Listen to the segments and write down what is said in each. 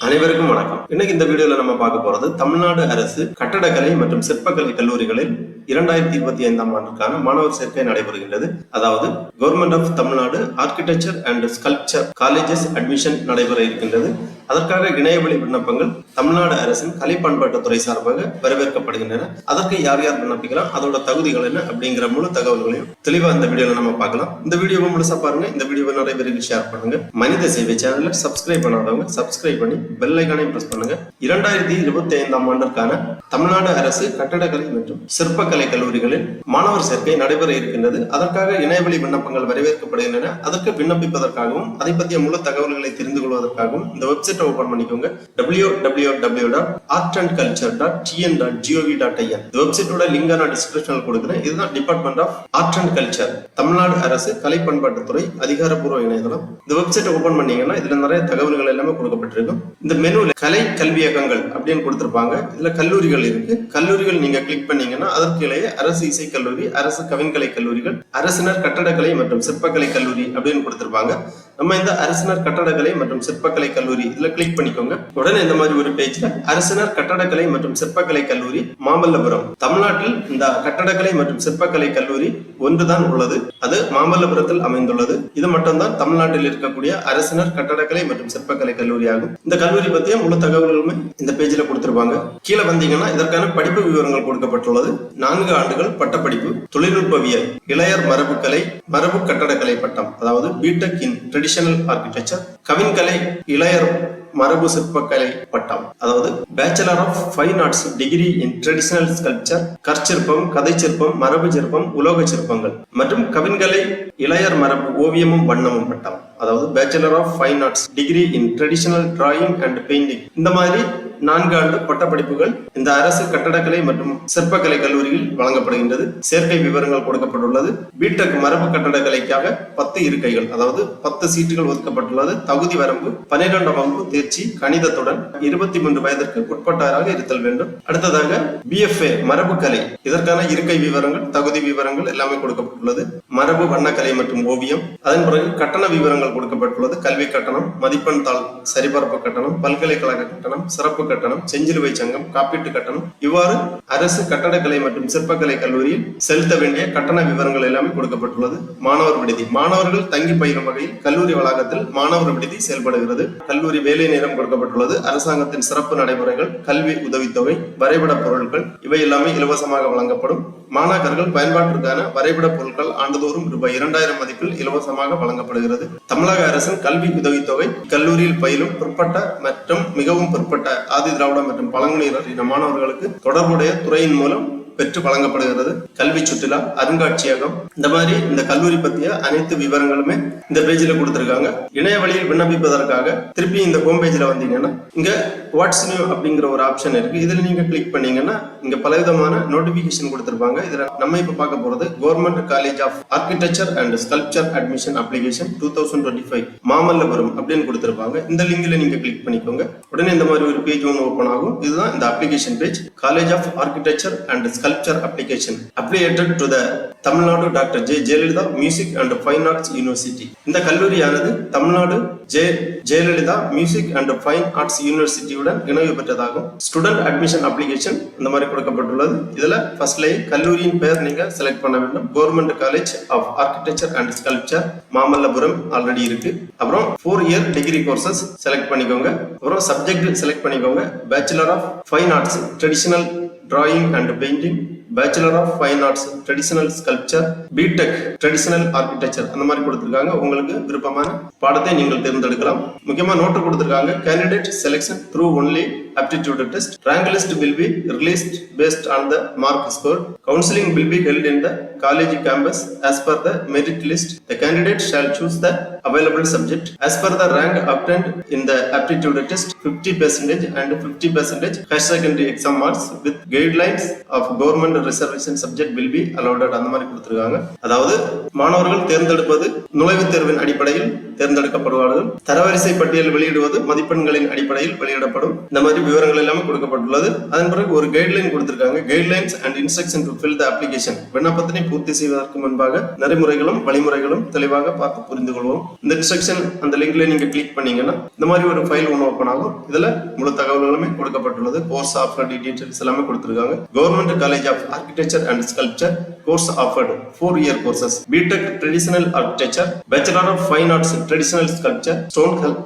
அனைவருக்கும் வணக்கம். இன்னைக்கு இந்த வீடியோல நம்ம பார்க்க போறது தமிழ்நாடு அரசு கட்டடக்கலை மற்றும் சிற்பக்கலை கல்லூரிகளில் 2025 ஆண்டுக்கான மாணவர் சேர்க்கை நடைபெறுகின்றது. அதாவது government of Tamil Nadu architecture and sculpture colleges admission நடைபெற இருக்கின்றது. அதற்காக இணையவழி விண்ணப்பங்கள் தமிழ்நாடு அரசின் கலை பண்பாட்டுத்துறை சார்பாக வரவேற்கப்படுகின்றன. அதற்கு யார் யார் விண்ணப்பிக்கலாம், அதோட தகுதிகள் என்ன அப்படிங்கிற முழு தகவல்களையும் தெளிவா இந்த வீடியோல நம்ம பார்க்கலாம். இந்த வீடியோவை முழுசா பாருங்க. இந்த வீடியோவை நிறைய பேருக்கு ஷேர் பண்ணுங்க. மனித சேவை சேனலை சப்ஸ்கிரைப் பண்ணாதவங்க சப்ஸ்கிரைப் பண்ணி பெல் ஐகானையும் பிரஸ் பண்ணுங்க. 2025 ஆண்டிற்கான தமிழ்நாடு அரசு கட்டடக்கலை மற்றும் சிற்பக்கலை கல்லூரிகளில் மாணவர் சேர்க்கை நடைபெற இருக்கின்றது. அதற்காக இணையவழி விண்ணப்பங்கள் வரவேற்கப்படுகின்றன. அதற்கு விண்ணப்பிப்பதற்காகவும் அதை பற்றிய முழு தகவல்களை தெரிந்து கொள்வதற்காகவும் இந்த வெப்சைட் ஓபன் பண்ணிக்கோங்க. www.artandculture.tn.gov.in. இந்த வெப்சைட்டோட லிங்க் நான் டிஸ்கிரிப்ஷன்ல கொடுக்கிறேன். இதுதான் department of art and culture, Tamil Nadu அரசு கலை பண்பாட்டுத்துறை அதிகாரப்பூர்வ இணையதளம். இந்த வெப்சைட் ஓபன் பண்ணீங்கன்னா இதுல நிறைய தகவல்கள் எல்லாமே கொடுக்கப்பட்டிருக்கும். இந்த மெனுல கலை கல்வியகங்கள் அப்படின்னு கொடுத்திருப்பாங்க. இதுல கல்லூரிகள் இருக்கு. கல்லூரிகள் நீங்க கிளிக் பண்ணீங்கன்னா அதற்கு இடையே அரசு இசைக்கல்லூரி, அரசு கவின்கலை கல்லூரிகள், அரசினர் கட்டடக்கலை மற்றும் சிற்பக்கலை கல்லூரி அப்படின்னு கொடுத்திருப்பாங்க. நம்ம இந்த அரசினர் கட்டடக்கலை மற்றும் சிற்பக்கலை கல்லூரி இதுல கிளிக் பண்ணிக்கோங்க. உடனே இந்த மாதிரி ஒரு பேஜ்ல அரசினர் கட்டடக்கலை மற்றும் சிற்பக்கலை கல்லூரி மாமல்லபுரம். தமிழ்நாட்டில் இந்த கட்டடக்கலை மற்றும் சிற்பக்கலை கல்லூரி ஒன்றுதான் உள்ளது. அது மாமல்லபுரத்தில் அமைந்துள்ளது. இது மட்டும்தான் தமிழ்நாட்டில் இருக்கக்கூடிய அரசினர் கட்டடக்கலை மற்றும் சிற்பக்கலை கல்லூரி ஆகும். இந்த கல்லூரி பற்றிய முழு தகவல்களுமே இந்த பேஜ்ல கொடுத்திருப்பாங்க. கீழே வந்தீங்கன்னா இதற்கான படிப்பு விவரங்கள் கொடுக்கப்பட்டுள்ளது. 4 ஆண்டுகள் பட்டப்படிப்பு, தொழில்நுட்பவியல், இளையர் மரபுக்கலை, மரபு கட்டடக்கலை பட்டம், அதாவது பிடெக் இன் ட்ரெடிஷனல் ஆர்கிடெக்சர், கவின்கலை இளையர் மரபு சிற்பக்கலை பட்டம், அதாவது bachelor of fine arts degree in traditional sculpture, கற்சிற்பம், கதை சிற்பம், மரபு சிற்பம், உலோக சிற்பங்கள் மற்றும் கவின்கலை இளையர் மரபு ஓவியமும் வண்ணமும் பட்டம், அதாவது bachelor of fine arts degree in traditional drawing and painting. இந்த மாதிரி 4 ஆண்டு பட்டப்படிப்புகள் இந்த அரசு கட்டடக்கலை மற்றும் சிற்பக்கலை கல்லூரியில் வழங்கப்படுகின்றது. சேர்க்கை விவரங்கள் கொடுக்கப்பட்டுள்ளது. பிடெக் மரபு கட்டடக்கலைக்காக 10 இருக்கைகள், அதாவது 10 சீட்டுகள் ஒதுக்கப்பட்டுள்ளது. தகுதி வரம்பு 12ஆம் வகுப்பு தேர்ச்சி கணிதத்துடன் 23 வயதிற்கு உட்பட்டவராக இருத்தல் வேண்டும். அடுத்ததாக பிஎஃப்ஏ மரபுக்கலை, இதற்கான இருக்கை விவரங்கள், தகுதி விவரங்கள் எல்லாமே கொடுக்கப்பட்டுள்ளது. மரபு வண்ணக்கலை மற்றும் ஓவியம், அதன் பிறகு கட்டண விவரங்கள் கொடுக்கப்பட்டுள்ளது. கல்வி கட்டணம், மதிப்பெண் தாள் சரிபார்ப்பு கட்டணம், பல்கலைக்கழக கட்டணம், சிறப்பு கட்டணம், செஞ்சிலுவை சங்கம், காப்பீட்டு கட்டணம், இவ்வாறு அரசு கட்டடக்கலை மற்றும் சிற்பக்கலை கல்லூரியில் செலுத்த வேண்டிய கட்டண விவரங்கள் எல்லாமே கொடுக்கப்பட்டுள்ளது. மாணவர் விடுதி, மாணவர்கள் தங்கி பயிலும் வகையில் கல்லூரி வளாகத்தில் மாணவர் விடுதி செயல்படுகிறது. கல்லூரி வேலை நேரம் கொடுக்கப்பட்டுள்ளது. அரசாங்கத்தின் சிறப்பு நடைமுறைகள், கல்வி உதவித்தொகை, வரைபட பொருட்கள் இவை எல்லாமே இலவசமாக வழங்கப்படும். மாணாக்கர்கள் பயன்பாட்டிற்கான வரைபட பொருட்கள் ஆண்டுதோறும் ரூபாய் 2000 மதிப்பில் இலவசமாக வழங்கப்படுகிறது. தமிழக அரசின் கல்வி உதவித்தொகை கல்லூரியில் பயிலும் பிற்பட்ட மற்றும் மிகவும் பிற்பட்ட ஆதி திராவிட மற்றும் பழங்குடியினர் இன மாணவர்களுக்கு தொடர்புடைய துறையின் மூலம் பெற்று வழங்கப்படுகிறது. கல்வி சுற்றுலா, அருங்காட்சியகம், இந்த மாதிரி இந்த கல்லூரி பற்றிய அனைத்து விவரங்களுமே இந்த பேஜ்ல கொடுத்திருக்காங்க. இணைய வழியில் விண்ணப்பிப்பதற்காக திருப்பி இந்த ஹோம் பேஜ்ல வந்தீங்கன்னா இங்க வாட்ஸ் நியூ அப்படிங்கிற ஒரு ஆப்ஷன் இருக்கு. இதுல நீங்க கிளிக் பண்ணீங்கன்னா இங்க பலவிதமான நோட்டிபிகேஷன் கொடுத்திருப்பாங்க. இதுல நம்ம இப்ப பார்க்க போறது government college of architecture and sculpture admission application 2025 Mamallapuram அப்படின்னு கொடுத்திருப்பாங்க. இந்த லிங்க்ல நீங்க கிளிக் பண்ணிக்கோங்க. உடனே இந்த மாதிரி ஒரு பேஜ் ஒன்று ஓபன் ஆகும். இதுதான் இந்த application page. College of architecture and Sculpture application affiliated to the Tamil Nadu doctor Jayalalithaa music and fine arts university. இந்த கல்லூரியானது Tamil Nadu Jayalalithaa music and fine arts யூனிவர்சிட்டியுடன் இணைவு பெற்றதாகும். ஸ்டூடெண்ட் அட்மிஷன் அப்ளிகேஷன் இந்த மாதிரி கொடுக்கப்பட்டுள்ளது. இதுல ஃபர்ஸ்ட்லேயே கல்லூரியின் பெயர் நீங்க செலக்ட் பண்ண வேண்டும். Government college of architecture and sculpture Mamallapuram already இருக்கு. அப்புறம் 4 இயர் டிகிரி கோர்சஸ் செலக்ட் பண்ணிக்கோங்க. அப்புறம் சப்ஜெக்ட் செலக்ட் பண்ணிக்கோங்க. Bachelor of fine arts traditional drawing and painting, bachelor of fine arts traditional sculpture, B Tech traditional architecture அந்த மாதிரி கொடுத்திருக்காங்க. உங்களுக்கு விருப்பமான பாடத்தை நீங்கள் தேர்ந்தெடுக்கலாம். முக்கியமா நோட்டு கொடுத்திருக்காங்க. Candidate selection through only aptitude test. Rank list will be released based on the mark scored. Counseling will be held in the college campus as per the merit list. The candidate shall choose the available subject as per the rank obtained in the aptitude test. 50% and 50% higher secondary exam marks with guidelines of government reservation subject will be allowed. அந்த மாதிரி கொடுத்திருக்காங்க. அதாவது மாணவர்கள் தேர்ந்தெடுப்பது நுழைவுத் தேர்வின் அடிப்படையில் தேர்ந்தெடுக்கப்படுவார்கள். தரவரிசை பட்டியல் வெளியிடுவது மதிப்பெண்களின் அடிப்படையில் வெளியிடப்படும். இந்த மாதிரி விவரங்கள் எல்லாமே கொடுக்கப்பட்டுள்ளது. அதன் பிறகு ஒரு கைட்லைன் கொடுத்திருக்காங்க. Guidelines and instruction to fill the application. விண்ணப்பத்தினை பூர்த்தி செய்வதற்கு முன்பாக நெறிமுறைகளும் வழிமுறைகளும் தெளிவாக பார்த்து புரிந்து கொள்வோம். இந்த இன்ஸ்ட்ரக்ஷன் அந்த லிங்க்ல நீங்க கிளிக் பண்ணீங்கன்னா இந்த மாதிரி ஒரு ஃபைல் ஒன்று ஓபன் ஆகும். இதுல முழு தகவல்களுமே கொடுக்கப்பட்டுள்ளது. கோர்ஸ் ஆஃபர்ட் டீடைல்ஸ் எல்லாமே கொடுத்திருக்காங்க. Government college of architecture and sculpture course offered 4-year courses. BTech traditional architecture, bachelor of fine arts traditional sculpture,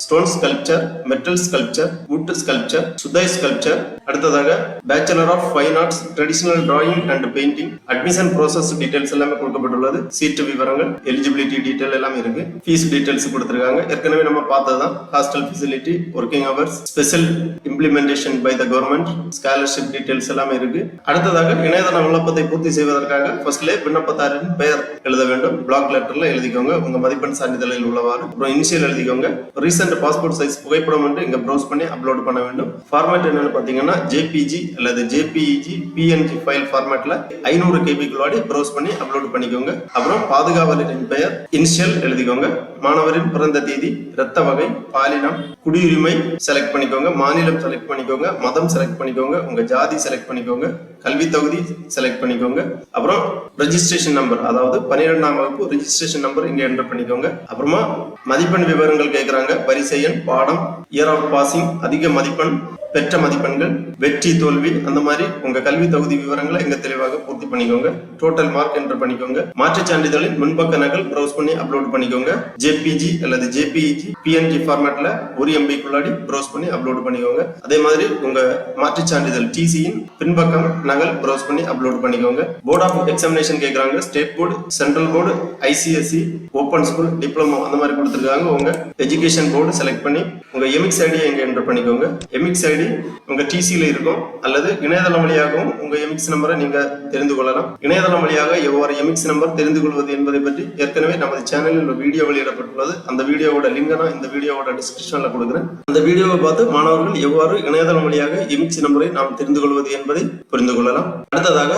stone sculpture, metal sculpture, wood sculpture, சுதை ஸ்கல்ப்சர். அடுத்ததாக bachelor of fine arts traditional drawing and painting. Admission process details எல்லாமே கொடுக்கப்பட்டுள்ளது. சீட்டு விவரங்கள், eligibility detail எல்லாம் இருக்கு. Fees details கொடுத்திருக்காங்க. ஏற்கனவே நம்ம பார்த்ததுதான். Hostel facility, working hours, special implementation by the government, scholarship details எல்லாமே இருக்கு. அடுத்ததாக இணையதள விண்ணப்பத்தை பூர்த்தி செய்வதற்காக ஃபர்ஸ்ட்ல விண்ணப்பதாரரின் பெயர் எழுத வேண்டும். பிளாக் லெட்டர்ல எழுதிக்கோங்க. உங்க மதிப்பெண் சான்றிதழில் உள்ளவாறு. அப்புறம் இனிஷியல் எழுதிக்கோங்க. ரீசெண்ட் பாஸ்போர்ட் சைஸ் புகைப்படம் வந்து இங்க ப்ரௌஸ் பண்ணி அப்லோட் பண்ண வேண்டும். ஃபார்மேட் என்னன்னு பாத்தீங்கன்னா ஜேபிஜி அல்லது ஜேபிஇஜி பிஎன்ஜி ஃபைல் ஃபார்மேட்ல 500 கேபிக்குள்ளாடி ப்ரௌஸ் பண்ணி அப்லோட் பண்ணிக்கோங்க. அப்புறம் பாதுகாவலரின் பெயர் இனிஷியல் எழுதிக்கோங்க. மாணவரின் பிறந்த தேதி, இரத்த வகை, பாலினம், குடியுரிமை செலக்ட் பண்ணிக்கோங்க. மாநிலம் செலக்ட் பண்ணிக்கோங்க. மதம் செலக்ட் பண்ணிக்கோங்க. உங்க ஜாதி செலக்ட் பண்ணிக்கோங்க. கல்வி தகுதி செலக்ட் பண்ணிக்கோங்க. அப்புறம் ரெஜிஸ்ட்ரேஷன் நம்பர், அதாவது 12ஆம் வகுப்பு ரெஜிஸ்ட்ரேஷன் நம்பர் இங்க என்டர் பண்ணிக்கோங்க. அப்புறமா மதிப்பெண் விவரங்கள் கேட்கறாங்க. வரிசை எண், பாடம், இயர் ஆஃப் பாசிங், அதிக மதிப்பெண், பெற்ற மதிப்பெண்கள், வெற்றி தோல்வி, அந்த மாதிரி உங்க கல்வி தகுதி விவரங்களை இங்க தெளிவாக பூர்த்தி பண்ணிக்கோங்க. டோட்டல் மார்க் என்டர் பண்ணிக்கோங்க. மாற்றுச் சான்றிதழின் முன்பக்க நகல் ப்ரௌஸ் பண்ணி அப்லோட் பண்ணிக்கோங்க. ஜேபிஜி அல்லது ஜேபிஇஜி பிஎன்ஜி ஃபார்மேட்ல 1 MB ப்ரௌஸ் பண்ணி அப்லோட் பண்ணிக்கோங்க. அதே மாதிரி உங்க மாற்றுச் சான்றிதழ் டிசியின் பின்பக்கம் நகல் ப்ரௌஸ் பண்ணி அப்லோட் பண்ணிக்கோங்க. போர்ட் ஆஃப் எக்ஸாமினேஷன் கேட்கறாங்க. State board, central board, ICSE, open school, diploma அந்த மாதிரி கொடுத்திருக்காங்க. உங்க எஜுகேஷன் போர்டு செலக்ட் பண்ணி உங்க எமிக்ஸ் ஐடியை இங்க என்டர் பண்ணிக்கோங்க. எமிக்ஸ் ஐடி உங்க டிசியில இருக்கும் அல்லது இணையதளம் வழியாகவும் உங்க எமிக்ஸ் நம்பரை நீங்க தெரிந்து கொள்ளலாம். இணையதளம் வழியாக எவ்வாறு எமிக்ஸ் நம்பர் தெரிந்து கொள்வது என்பதை பற்றி ஏற்கனவே நமது சேனலில் ஒரு வீடியோ வெளியிடப்பட்டுள்ளது. அந்த வீடியோவோட லிங்க் நான் இந்த வீடியோவோட டிஸ்கிரிப்ஷன்ல கொடுக்குறேன். அந்த வீடியோவை பார்த்து மாணவர்கள் எவ்வாறு இணையதளம் வழியாக எமிக்ஸ் நம்பரை நாம் தெரிந்து கொள்வது என்பதை புரிந்து கொள்ளலாம். அடுத்ததாக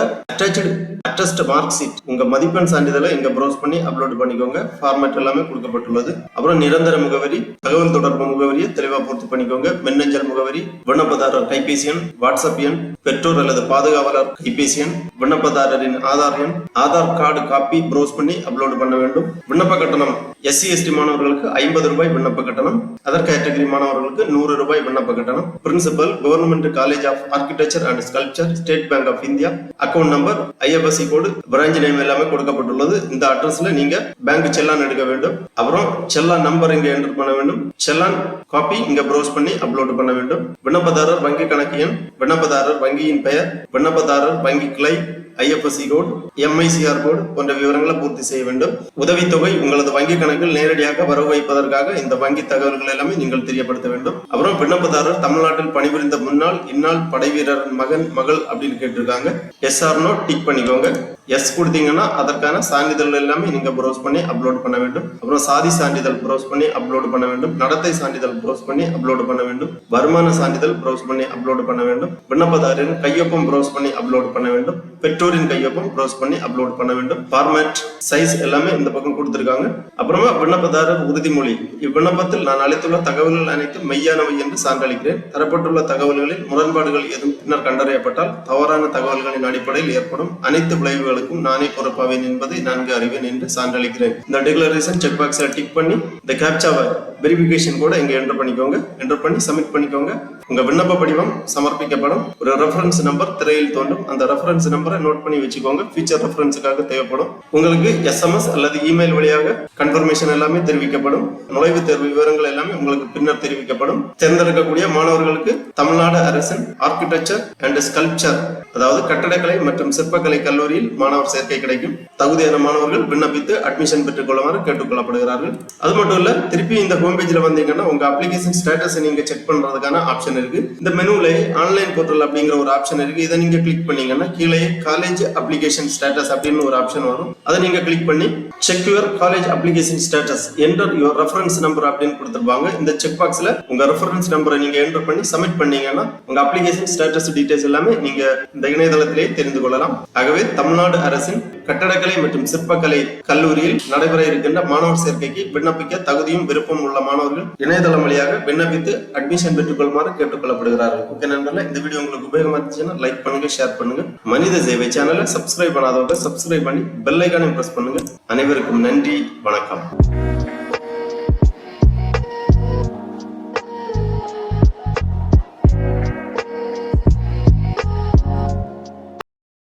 அட்டஸ்ட் மார்க் ஷீட், உங்க மதிப்பெண் சான்றிதழை இங்க ப்ரௌஸ் பண்ணி அப்லோட் பண்ணிக்கோங்க. ஃபார்மேட் எல்லாமே கொடுக்கப்பட்டுள்ளது. அப்புறம் நிரந்தர முகவரி, தகவல் தொடர்பு முகவரியை தெளிவா பூர்த்தி பண்ணிக்கோங்க. மின்னஞ்சல் முகவரி, விண்ணப்பதாரர் கைபேசி எண், வாட்ஸ்அப் எண், பெற்றோர் அல்லது பாதுகாவலர் கைபேசி எண், விண்ணப்பதாரரின் ஆதார் எண், ஆதார் கார்டு காப்பி ப்ரௌஸ் பண்ணி அப்லோட் பண்ண வேண்டும். விண்ணப்ப கட்டணம் எஸ்சி எஸ்டி மாணவர்களுக்கு 50 ரூபாய் விண்ணப்ப கட்டணம், அதர் கேட்டகரி மாணவர்களுக்கு 100 ரூபாய் விண்ணப்ப கட்டணம். Principal government college of architecture and sculpture, state bank of India. Account number, IFSC code, branch name எல்லாமே கொடுக்கப்பட்டுள்ளது. இந்த அட்ரஸ்ல நீங்க பேங்க் செல்லான் எடுக்க வேண்டும். அப்புறம் செல்லான் நம்பர் இங்க என்டர் பண்ண வேண்டும். செல்லான் காப்பி இங்க ப்ரௌஸ் பண்ணி அப்லோட் பண்ண வேண்டும். விண்ணப்பதாரர் வங்கி கணக்கு எண், விண்ணப்பதாரர் வங்கியின் பெயர், விண்ணப்பதாரர் வங்கி கிளை, ஐஎஃப்எஸ்சி கோட், எம்ஐசிஆர் கோட் போன்ற விவரங்களை பூர்த்தி செய்ய வேண்டும். உதவித்தொகை உங்களது வங்கி கணக்கில் நேரடியாக வரவு வைப்பதற்காக இந்த வங்கி தகவல்கள் எல்லாமே நீங்கள் தெரியப்படுத்த வேண்டும். அப்புறம் விண்ணப்பதாரர் தமிழ்நாட்டில் பணிபுரிந்த முன்னாள் இந்நாள் படை வீரரின் மகன் மகள் அப்படின்னு கேட்டிருக்காங்க. எஸ் ஆர் நோ டிக் பண்ணிக்கோங்க. எஸ் கொடுத்தீங்கன்னா அதற்கான சான்றிதழ் எல்லாமே நீங்க ப்ரௌஸ் பண்ணி அப்லோட் பண்ண வேண்டும். அப்புறம் சாதி சான்றிதழ் ப்ரௌஸ் பண்ணி அப்லோட் பண்ண வேண்டும். நடத்தை சான்றிதழ் ப்ரௌஸ் பண்ணி அப்லோட் பண்ண வேண்டும். வருமான சான்றிதழ் ப்ரௌஸ் பண்ணி அப்லோட் பண்ண வேண்டும். விண்ணப்பதாரரின் கையொப்பம் ப்ரௌஸ் பண்ணி அப்லோட் பண்ண வேண்டும். பெற்றோரின் கையொப்பம் ப்ரௌஸ் பண்ணி அப்லோட் பண்ண வேண்டும். ஃபார்மேட், சைஸ் எல்லாமே இந்த பக்கம் கொடுத்திருக்காங்க. அப்புறமா விண்ணப்பதாரர் உறுதிமொழி, இவ்விண்ணப்பத்தில் நான் அளித்துள்ள தகவல்கள் அனைத்தும் மெய்யானவை என்று சான்றளிக்கிறேன். தரப்பட்டுள்ள தகவல்களில் முரண்பாடுகள் எதுவும் பின்னர் கண்டறியப்பட்டால் தவறான தகவல்களின் அடிப்படையில் ஏற்படும் அனைத்து விளைவுகளுக்கும் நானே பொறுப்பாவேன் என்பதை நன்கு அறிவேன் என்று சான்றளிக்கிறேன். இந்த டிக்ளரேஷன் செக் பாக்ஸை டிக் பண்ணி இந்த கேப்சாவை வெரிஃபிகேஷன் கூட இங்க என்டர் பண்ணிக்கோங்க. என்டர் பண்ணி சப்மிட் பண்ணிக்கோங்க. உங்க விண்ணப்ப படிவம் சமர்ப்பிக்கப்படும். ஒரு ரெஃபரன்ஸ் நம்பர் திரையில் தோன்றும். அந்த ரெஃபரன்ஸ் நம்பரை நோட் பண்ணி வச்சுக்கோங்க. ஃபியூச்சர் ரெஃபரன்ஸுக்காக தேவைப்படும். உங்களுக்கு எஸ்எம்எஸ் அல்லது இமெயில் வழியாக கன்ஃபர்மேஷன் எல்லாமே தெரிவிக்கப்படும். நுழைவுத் தேர்வு விவரங்கள் எல்லாமே உங்களுக்கு பின்னர் தெரிவிக்கப்படும். தேர்ந்தெடுக்கக்கூடிய மாணவர்களுக்கு தமிழ்நாடு அரசின் ஆர்கிடெக்சர் அண்ட் ஸ்கல்ப்சர், அதாவது கட்டடக்கலை மற்றும் சிற்பக்கலை கல்லூரியில் மாணவர் சேர்க்கை கிடைக்கும். தகுதியான மாணவர்கள் விண்ணப்பித்து அட்மிஷன் பெற்றுக் கொள்ளுமாறு கேட்டுக்கொள்ளப்படுகிறார்கள். அது மட்டும் இல்ல, திருப்பி இந்த ஹோம் பேஜ்ல வந்தீங்கன்னா உங்க அப்ளிகேஷன் ஸ்டேட்டஸ் நீங்க செக் பண்றதுக்கான ஆப்ஷன் இருக்கு. இந்த மெனுல ஆன்லைன் போர்ட்டல் அப்படிங்கிற ஒரு ஆப்ஷன் இருக்கு. இதை நீங்க கிளிக் பண்ணீங்கன்னா கீழே காலேஜ் அப்ளிகேஷன் ஸ்டேட்டஸ் அப்படின்னு ஒரு ஆப்ஷன் வரும். அதை நீங்க கிளிக் பண்ணி check your college application status, enter your reference number அப்படின்னு கொடுத்துருப்பாங்க. இந்த செக் பாக்ஸ்ல உங்க ரெஃபரன்ஸ் நம்பரை நீங்க என்டர் பண்ணி சப்மிட் பண்ணீங்கன்னா உங்க அப்ளிகேஷன் ஸ்டேட்டஸ் டீடைல்ஸ் எல்லாமே நீங்க இந்த இந்த இணையதளத்திலே தெரிந்து கொள்ளலாம். ஆகவே தமிழ்நாடு அரசின் கட்டடக்கலை மற்றும் சிற்பக்கலை கல்லூரியில் நடைபெற இருக்கின்ற மாணவர் சேர்க்கைக்கு விண்ணப்பிக்க தகுதியும் விருப்பம் உள்ள மாணவர்கள் இணையதளம் வழியாக விண்ணப்பித்து அட்மிஷன் பெற்றுக் கொள்ளுமாறு கேட்டுக்கொள்ளப்படுகிறார்கள். ஓகே நண்பர்களே, இந்த வீடியோ உங்களுக்கு உபயோகமா இருந்துச்சுன்னா லைக் பண்ணுங்க, ஷேர் பண்ணுங்க. மனித சேவை சேனலை சப்ஸ்கிரைப் பண்ணாதவங்க சப்ஸ்கிரைப் பண்ணி பெல் ஐகானை பிரஸ் பண்ணுங்க. அனைவருக்கும் நன்றி, வணக்கம்.